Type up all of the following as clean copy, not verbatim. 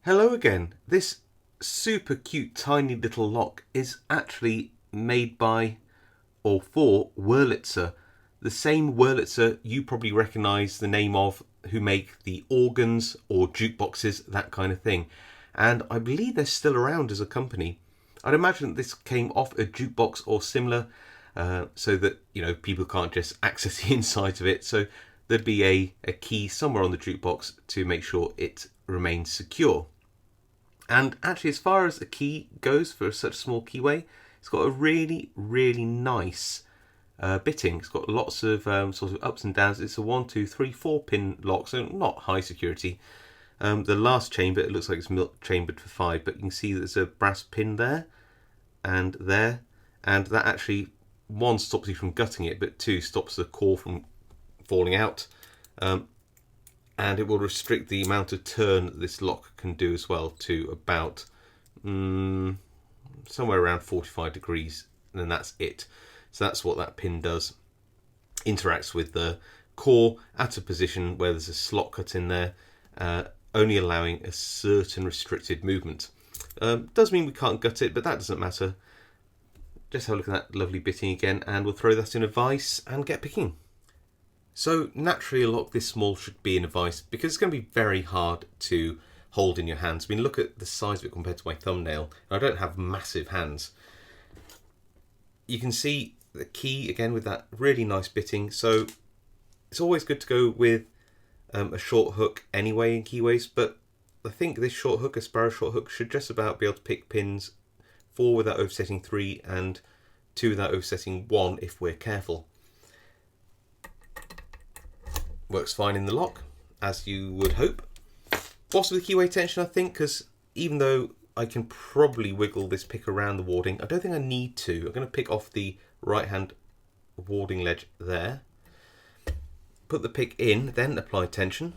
Hello again. This super cute tiny little lock is actually made by or for Wurlitzer. The same Wurlitzer you probably recognise the name of, who make the organs or jukeboxes, that kind of thing. And I believe they're still around as a company. I'd imagine this came off a jukebox or similar, so that people can't just access the insides of it. So there'd be a key somewhere on the jukebox to make sure it remains secure. And actually, as far as the key goes for such a small keyway, it's got a really, really nice bitting. It's got lots of sort of ups and downs. It's a 1, 2, 3, 4 pin lock, so not high security. The last chamber, it looks like it's chambered for 5, but you can see there's a brass pin there, and that actually, 1, stops you from gutting it, but 2, stops the core from falling out. And it will restrict the amount of turn that this lock can do as well to about somewhere around 45 degrees, and then that's it. So that's what that pin does. Interacts with the core at a position where there's a slot cut in there, only allowing a certain restricted movement. Does mean we can't gut it, but that doesn't matter. Just have a look at that lovely bitting again, and we'll throw that in a vise and get picking. So naturally, a lock this small should be in a vise because it's going to be very hard to hold in your hands. I mean, look at the size of it compared to my thumbnail. I don't have massive hands. You can see the key again with that really nice bitting. So it's always good to go with a short hook anyway in keyways, but I think this short hook, a sparrow short hook, should just about be able to pick pins 4 without oversetting 3 and 2 without oversetting 1 if we're careful. Works fine in the lock, as you would hope. Possibly keyway tension, I think, because even though I can probably wiggle this pick around the warding, I don't think I need to. I'm going to pick off the right hand warding ledge there. Put the pick in, then apply tension.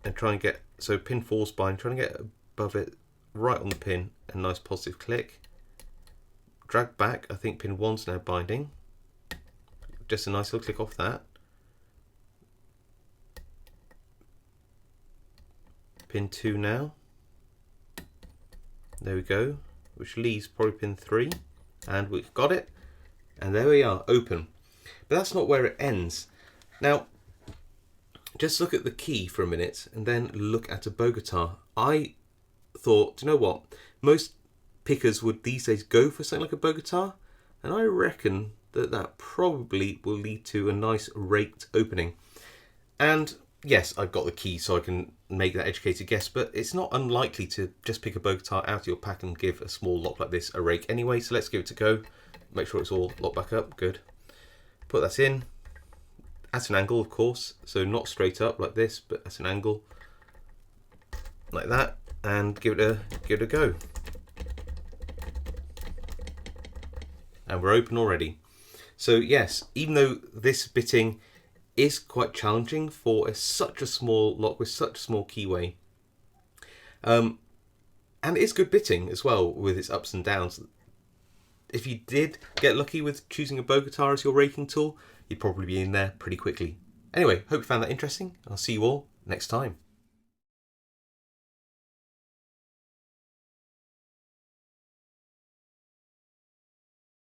And try and get, so pin 4 spine, trying to get above it, right on the pin, a nice positive click. Drag back, I think pin 1's now binding. Just a nice little click off that. Pin 2 now. There we go. Which leaves probably pin 3. And we've got it. And there we are, open. But that's not where it ends. Now, just look at the key for a minute and then look at a bow guitar. I thought, you know what? Most pickers would these days go for something like a bow guitar. And I reckon that probably will lead to a nice raked opening. And yes, I've got the key so I can make that educated guess, but it's not unlikely to just pick a bow guitar out of your pack and give a small lock like this a rake anyway. So let's give it a go. Make sure it's all locked back up. Good. Put that in at an angle, of course, so not straight up like this, but at an angle like that, and give it a go. And we're open already. So yes, even though this bitting is quite challenging for such a small lock with such a small keyway, and it's good bitting as well with its ups and downs. If you did get lucky with choosing a bow guitar as your raking tool, you'd probably be in there pretty quickly. Anyway, hope you found that interesting. I'll see you all next time.